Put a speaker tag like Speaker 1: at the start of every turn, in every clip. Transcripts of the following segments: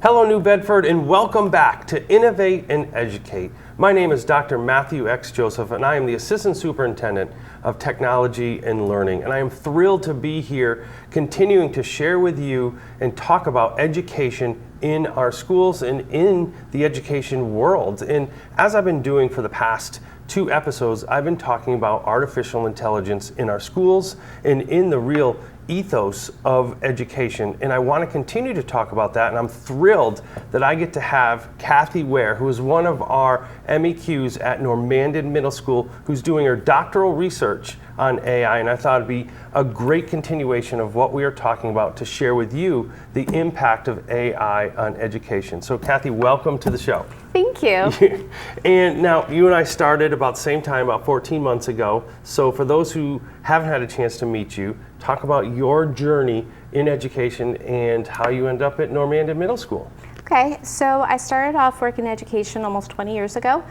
Speaker 1: Hello, New Bedford, and welcome back to Innovate and Educate. My name is Dr. Matthew X. Joseph, and I am the Assistant Superintendent of Technology and Learning. And I am thrilled to be here continuing to share with you and talk about education in our schools and in the education world. And as I've been doing for the past 2 episodes, I've been talking about artificial intelligence in our schools and in the real ethos of education, and I want to continue to talk about that, and I'm thrilled that I get to have Katherine Ware, who is one of our MEQs at Normandin Middle School, who's doing her doctoral research on AI, and I thought it'd be a great continuation of what we are talking about to share with you the impact of AI on education. So Kathy, welcome to the show.
Speaker 2: Thank you.
Speaker 1: And now, you and I started about the same time, about 14 months ago. So for those who haven't had a chance to meet you, talk about your journey in education and how you end up at Normandin Middle School.
Speaker 2: Okay, so I started off working in education almost 20 years ago.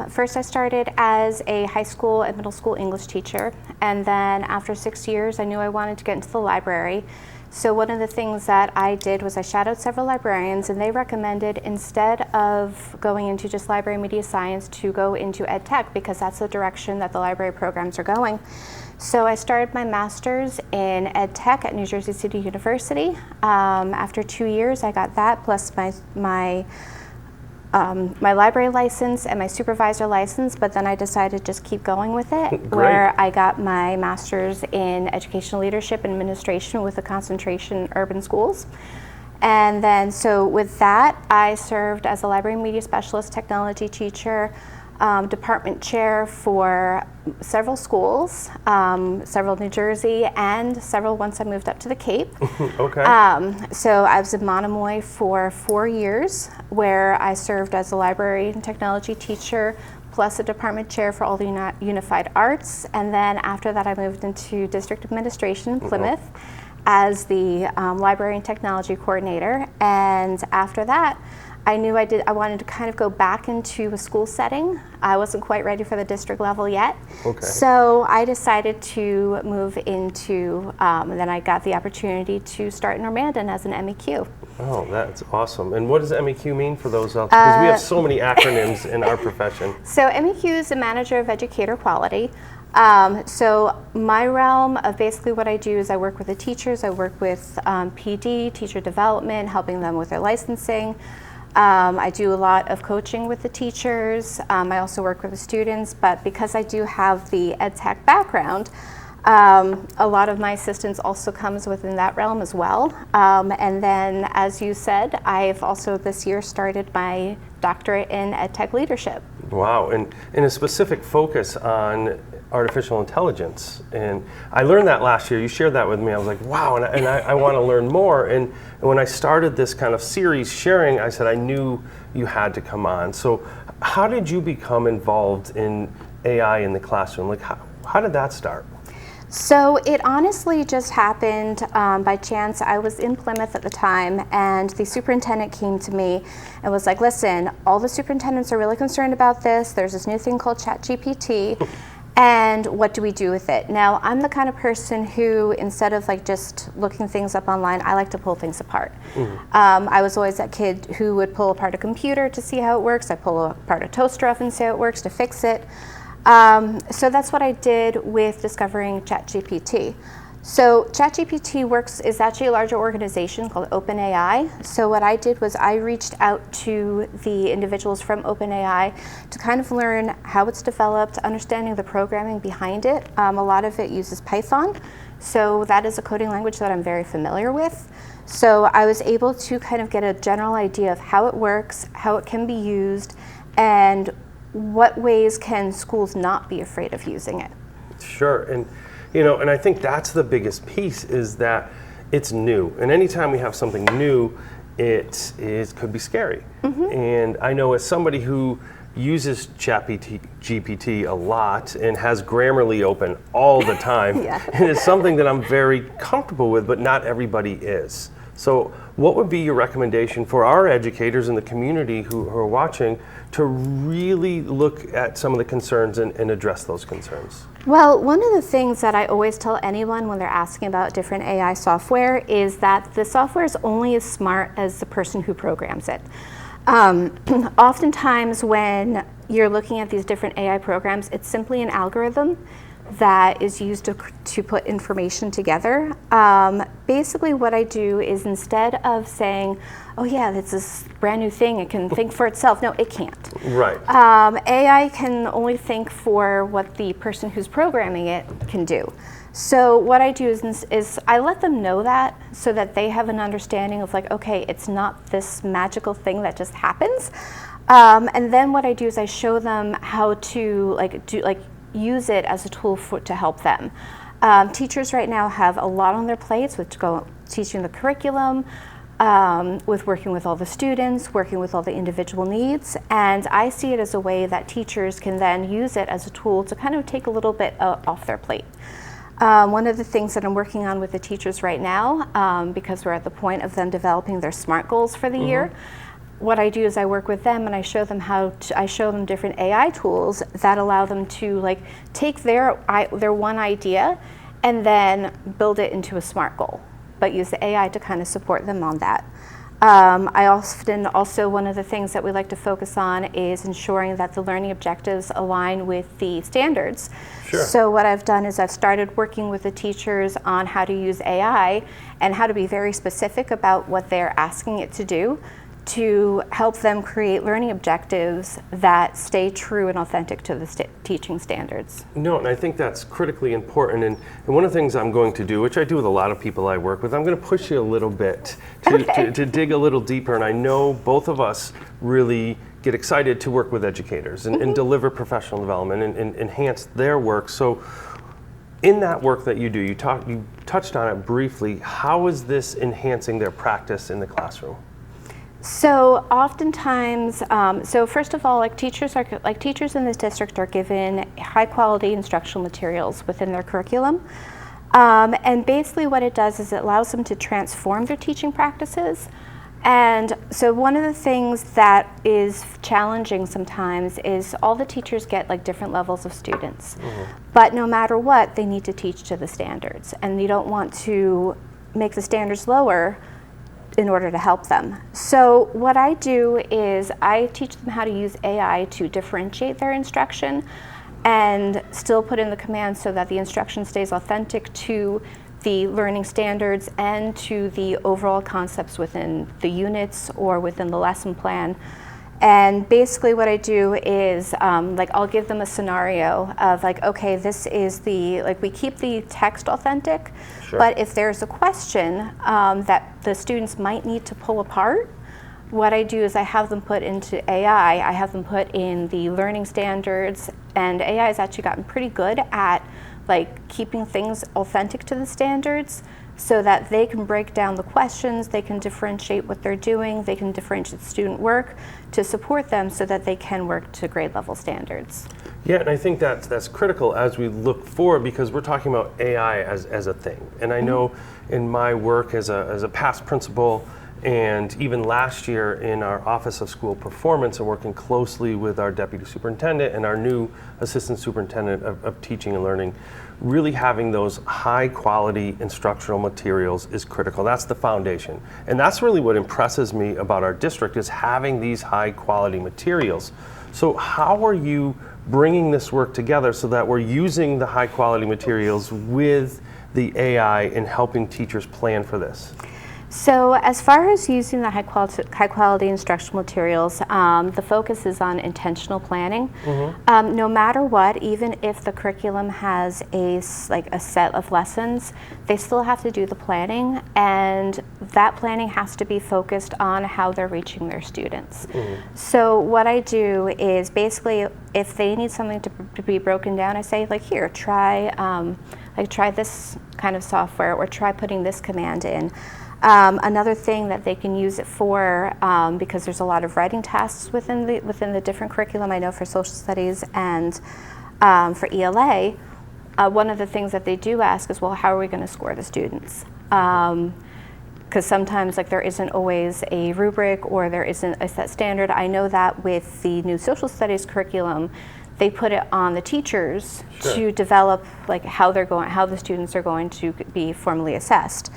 Speaker 2: First I started as a high school and middle school English teacher, and then after 6 years I knew I wanted to get into the library. So one of the things that I did was I shadowed several librarians, and they recommended, instead of going into just library media science, to go into ed tech, because that's the direction that the library programs are going. So I started my master's in ed tech at New Jersey City University. After 2 years I got that, plus my library license and my supervisor license, but then I decided to just keep going with it, where I got my master's in educational leadership and administration with a concentration in urban schools. And then, so with that, I served as a library media specialist, technology teacher, department chair for several schools, several New Jersey, and several once I moved up to the Cape.
Speaker 1: Okay.
Speaker 2: So I was in Monomoy for 4 years, where I served as a library and technology teacher, plus a department chair for all the unified arts. And then after that, I moved into district administration in Plymouth as the library and technology coordinator. And after that, I knew I wanted to kind of go back into a school setting. I wasn't quite ready for the district level yet.
Speaker 1: Okay.
Speaker 2: So I decided to move into, and then I got the opportunity to start Normandin as an MEQ.
Speaker 1: Oh, that's awesome. And what does MEQ mean for those out there? Because we have so many acronyms in our profession.
Speaker 2: So MEQ is the Manager of Educator Quality. So my realm of basically what I do is I work with the teachers, I work with PD, teacher development, helping them with their licensing. I do a lot of coaching with the teachers. I also work with the students, but because I do have the ed tech background, a lot of my assistance also comes within that realm as well. And then, as you said, I've also this year started my doctorate in ed tech leadership. Wow,
Speaker 1: and a specific focus on artificial intelligence. And I learned that last year. You shared that with me. I was like, wow, and I want to learn more. And when I started this kind of series sharing, I said I knew you had to come on. So how did you become involved in AI in the classroom? Like, how did that start?
Speaker 2: So it honestly just happened by chance. I was in Plymouth at the time, and the superintendent came to me and was like, listen, all the superintendents are really concerned about this. There's this new thing called ChatGPT. And what do we do with it? Now, I'm the kind of person who, instead of like just looking things up online, I like to pull things apart. I was always that kid who would pull apart a computer to see how it works. I pull apart a toaster oven and see how it works to fix it. So that's what I did with discovering ChatGPT. So ChatGPT is actually a larger organization called OpenAI. So what I did was I reached out to the individuals from OpenAI to kind of learn how it's developed, understanding the programming behind it. A lot of it uses Python. So that is a coding language that I'm very familiar with. So I was able to kind of get a general idea of how it works, how it can be used, and what ways can schools not be afraid of using it.
Speaker 1: Sure. And I think that's the biggest piece, is that it's new. And anytime we have something new, it could be scary. And I know, as somebody who uses ChatGPT a lot and has Grammarly open all the time, it is something that I'm very comfortable with, but not everybody is. So what would be your recommendation for our educators in the community who are watching to really look at some of the concerns and address those concerns?
Speaker 2: Well, one of the things that I always tell anyone when they're asking about different AI software is that the software is only as smart as the person who programs it. Oftentimes when you're looking at these different AI programs, it's simply an algorithm that is used to put information together. Basically what I do is, instead of saying, oh yeah, that's this brand new thing, it can think for itself. No, it can't.
Speaker 1: Right.
Speaker 2: AI can only think for what the person who's programming it can do. So what I do is I let them know that, so that they have an understanding of, like, okay, it's not this magical thing that just happens. And then what I do is I show them how to use it as a tool to help them. Teachers right now have a lot on their plates with teaching the curriculum, with working with all the students, working with all the individual needs, and I see it as a way that teachers can then use it as a tool to kind of take a little bit off their plate. One of the things that I'm working on with the teachers right now, because we're at the point of them developing their SMART goals for the year, what I do is I work with them and I show them different AI tools that allow them to take their one idea and then build it into a SMART goal, but use the AI to kind of support them on that. One of the things that we like to focus on is ensuring that the learning objectives align with the standards.
Speaker 1: Sure.
Speaker 2: So what I've done is I've started working with the teachers on how to use AI and how to be very specific about what they're asking it to do, to help them create learning objectives that stay true and authentic to the teaching standards.
Speaker 1: No, and I think that's critically important. And one of the things I'm going to do, which I do with a lot of people I work with, I'm going to push you a little bit to dig a little deeper. And I know both of us really get excited to work with educators and deliver professional development and enhance their work. So in that work that you do, you touched on it briefly. How is this enhancing their practice in the classroom?
Speaker 2: So oftentimes, first of all, teachers in this district are given high quality instructional materials within their curriculum. And basically what it does is it allows them to transform their teaching practices. And so one of the things that is challenging sometimes is all the teachers get different levels of students. But no matter what, they need to teach to the standards. And you don't want to make the standards lower in order to help them. So what I do is I teach them how to use AI to differentiate their instruction and still put in the commands so that the instruction stays authentic to the learning standards and to the overall concepts within the units or within the lesson plan. And basically what I do is I'll give them a scenario of okay, this is we keep the text authentic. Sure. But if there's a question that the students might need to pull apart, what I do is I have them put into AI, I have them put in the learning standards, and AI has actually gotten pretty good at keeping things authentic to the standards, so that they can break down the questions, they can differentiate what they're doing, they can differentiate student work to support them so that they can work to grade level standards.
Speaker 1: Yeah, and I think that's critical as we look forward, because we're talking about AI as a thing. And I know in my work as a past principal, and even last year in our Office of School Performance and working closely with our Deputy Superintendent and our new Assistant Superintendent of Teaching and Learning, really having those high quality instructional materials is critical. That's the foundation. And that's really what impresses me about our district, is having these high quality materials. So how are you bringing this work together so that we're using the high quality materials with the AI and helping teachers plan for this?
Speaker 2: So as far as using the high quality instructional materials, the focus is on intentional planning. No matter what, even if the curriculum has a set of lessons, they still have to do the planning, and that planning has to be focused on how they're reaching their students. So what I do is basically, if they need something to be broken down, I say here, try this kind of software, or try putting this command in. Another thing that they can use it for, because there's a lot of writing tasks within the different curriculum, I know for social studies and for ELA, one of the things that they do ask is, well, how are we going to score the students? because sometimes like there isn't always a rubric or there isn't a set standard. I know that with the new social studies curriculum, they put it on the teachers to develop like how the students are going to be formally assessed.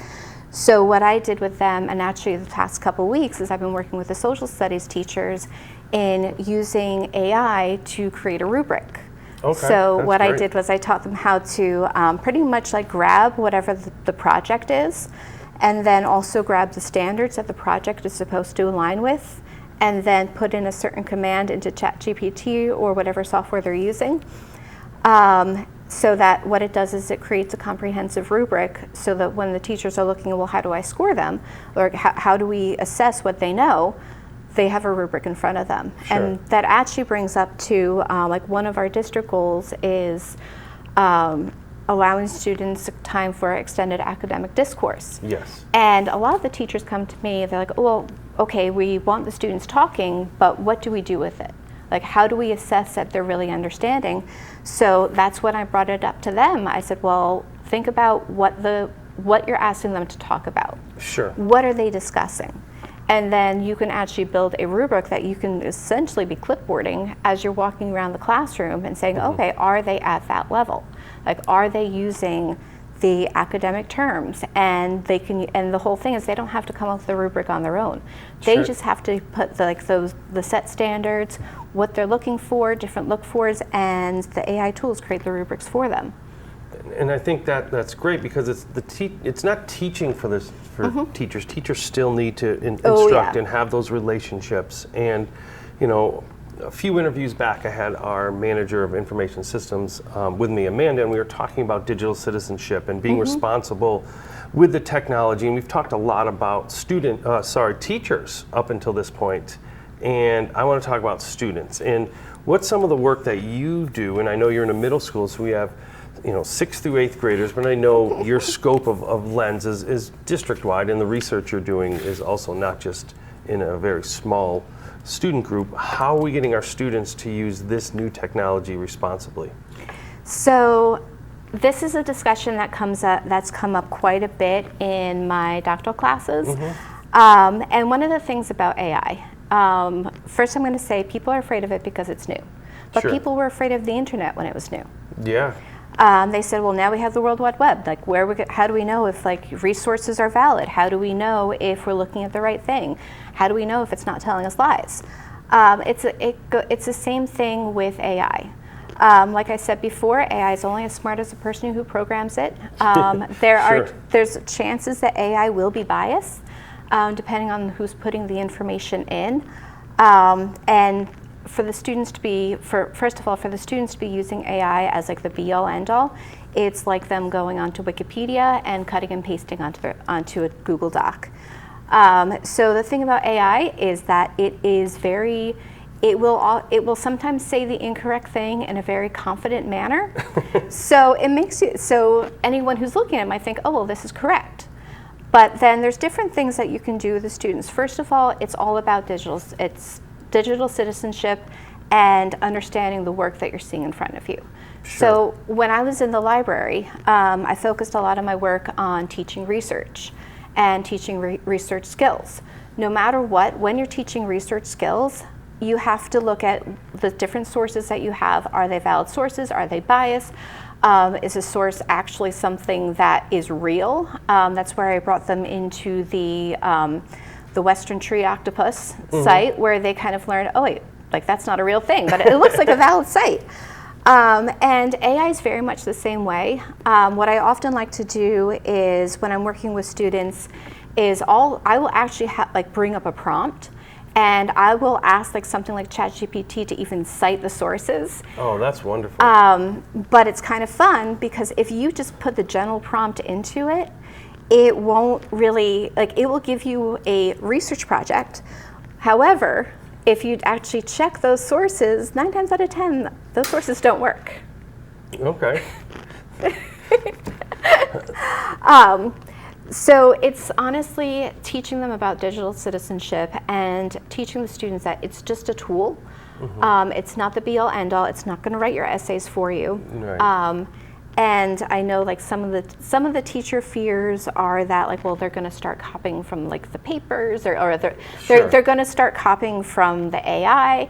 Speaker 2: So what I did with them, and actually the past couple weeks, is I've been working with the social studies teachers in using AI to create a rubric.
Speaker 1: Okay,
Speaker 2: so what
Speaker 1: great.
Speaker 2: I did was I taught them how to pretty much like grab whatever the project is, and then also grab the standards that the project is supposed to align with, and then put in a certain command into ChatGPT or whatever software they're using. So that what it does is it creates a comprehensive rubric so that when the teachers are looking, well, how do I score them? Or how do we assess what they know? They have a rubric in front of them. And that actually brings up to, like one of our district goals is allowing students time for extended academic discourse.
Speaker 1: Yes.
Speaker 2: And a lot of the teachers come to me, they're like, oh, well, okay, we want the students talking, but what do we do with it? Like, how do we assess that they're really understanding? So that's when I brought it up to them. I said, well, think about what you're asking them to talk about.
Speaker 1: Sure.
Speaker 2: What are they discussing? And then you can actually build a rubric that you can essentially be clipboarding as you're walking around the classroom and saying, okay, are they at that level? Like, are they using the academic terms? And they can, and the whole thing is they don't have to come up with a rubric on their own. They just have to put the set standards, what they're looking for, different look-fors, and the AI tools create the rubrics for them.
Speaker 1: And I think that's great because it's not teaching for teachers. Teachers still need to instruct and have those relationships. And a few interviews back, I had our manager of information systems with me, Amanda, and we were talking about digital citizenship and being responsible with the technology. And we've talked a lot about teachers up until this point. And I want to talk about students and what's some of the work that you do. And I know you're in a middle school, so we have 6th through 8th graders, but I know your scope of lens is district-wide, and the research you're doing is also not just in a very small student group. How are we getting our students to use this new technology responsibly?
Speaker 2: So this is a discussion that's come up quite a bit in my doctoral classes. And one of the things about AI, first I'm going to say people are afraid of it because it's new. But people were afraid of the internet when it was new.
Speaker 1: Yeah.
Speaker 2: They said, well, now we have the World Wide Web. Like, how do we know if resources are valid? How do we know if we're looking at the right thing? How do we know if it's not telling us lies? It's the same thing with AI. Like I said before, AI is only as smart as the person who programs it. There's chances that AI will be biased, depending on who's putting the information in, and for the students to be, first of all, for the students to be using AI as like the be-all, end-all, it's like them going onto Wikipedia and cutting and pasting onto a Google Doc. So the thing about AI is that it will sometimes say the incorrect thing in a very confident manner. So it makes so anyone who's looking at it might think, oh, well, this is correct. But then there's different things that you can do with the students. First of all, it's all about digital citizenship and understanding the work that you're seeing in front of you. So when I was in the library, I focused a lot of my work on teaching research and teaching research skills. No matter what, when you're teaching research skills, you have to look at the different sources that you have. Are they valid sources? Are they biased? Is a source actually something that is real? That's where I brought them into the Western Tree Octopus site, where they kind of learned, oh wait, like that's not a real thing, but it looks like a valid site. And AI is very much the same way. What I often like to do is when I'm working with students is I will actually bring up a prompt, and I will ask something like ChatGPT to even cite the sources.
Speaker 1: Oh, that's wonderful.
Speaker 2: But it's kind of fun because if you just put the general prompt into it, it won't really, it will give you a research project. However, if you actually check those sources, 9 times out of 10, those sources don't work.
Speaker 1: Okay.
Speaker 2: So it's honestly teaching them about digital citizenship and teaching the students that it's just a tool. It's not the be-all, end-all. It's not going to write your essays for you.
Speaker 1: Right.
Speaker 2: And I know like some of the teacher fears are that like, well, they're going to start copying from like the papers, or they're going to start copying from the AI.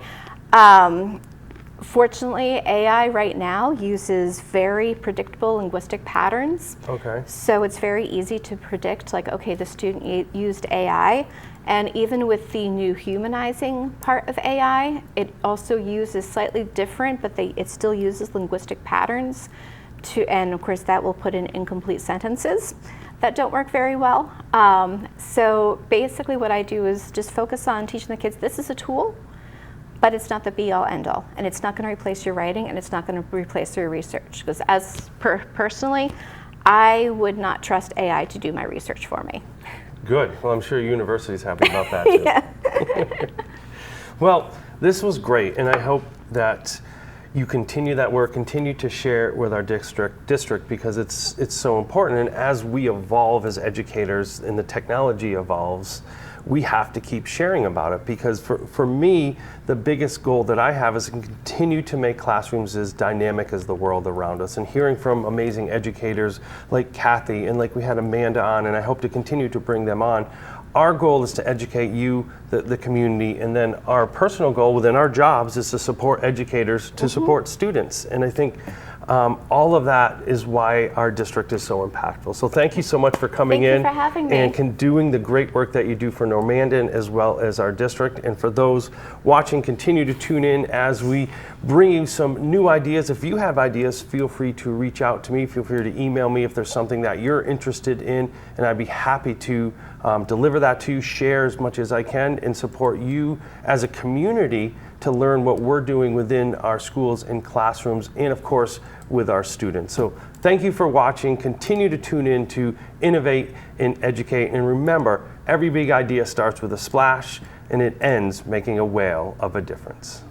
Speaker 2: Fortunately, AI right now uses very predictable linguistic patterns.
Speaker 1: Okay.
Speaker 2: So it's very easy to predict, like, okay, the student used AI, and even with the new humanizing part of AI, it also uses slightly different, but it still uses linguistic patterns and of course that will put in incomplete sentences that don't work very well. So basically what I do is just focus on teaching the kids this is a tool, but it's not the be-all end-all, and it's not going to replace your writing, and it's not going to replace your research, because personally, I would not trust AI to do my research for me.
Speaker 1: Good. Well, I'm sure your university's happy about that too.
Speaker 2: Yeah.
Speaker 1: Well, this was great, and I hope that you continue that work, continue to share it with our district because it's so important. And as we evolve as educators and the technology evolves, we have to keep sharing about it, because for me, the biggest goal that I have is to continue to make classrooms as dynamic as the world around us. And hearing from amazing educators like Kathy, and like we had Amanda on, and I hope to continue to bring them on. Our goal is to educate you, the community, and then our personal goal within our jobs is to support educators, to support students. And I think all of that is why our district is so impactful. So thank you so much for coming in.
Speaker 2: Thank you for having me.
Speaker 1: And doing the great work that you do for Normandin as well as our district. And for those watching, continue to tune in as we bring you some new ideas. If you have ideas, feel free to reach out to me. Feel free to email me if there's something that you're interested in, and I'd be happy to deliver that to you, share as much as I can, and support you as a community to learn what we're doing within our schools and classrooms, and of course with our students. So thank you for watching. Continue to tune in to Innovate and Educate, and remember, every big idea starts with a splash and it ends making a whale of a difference.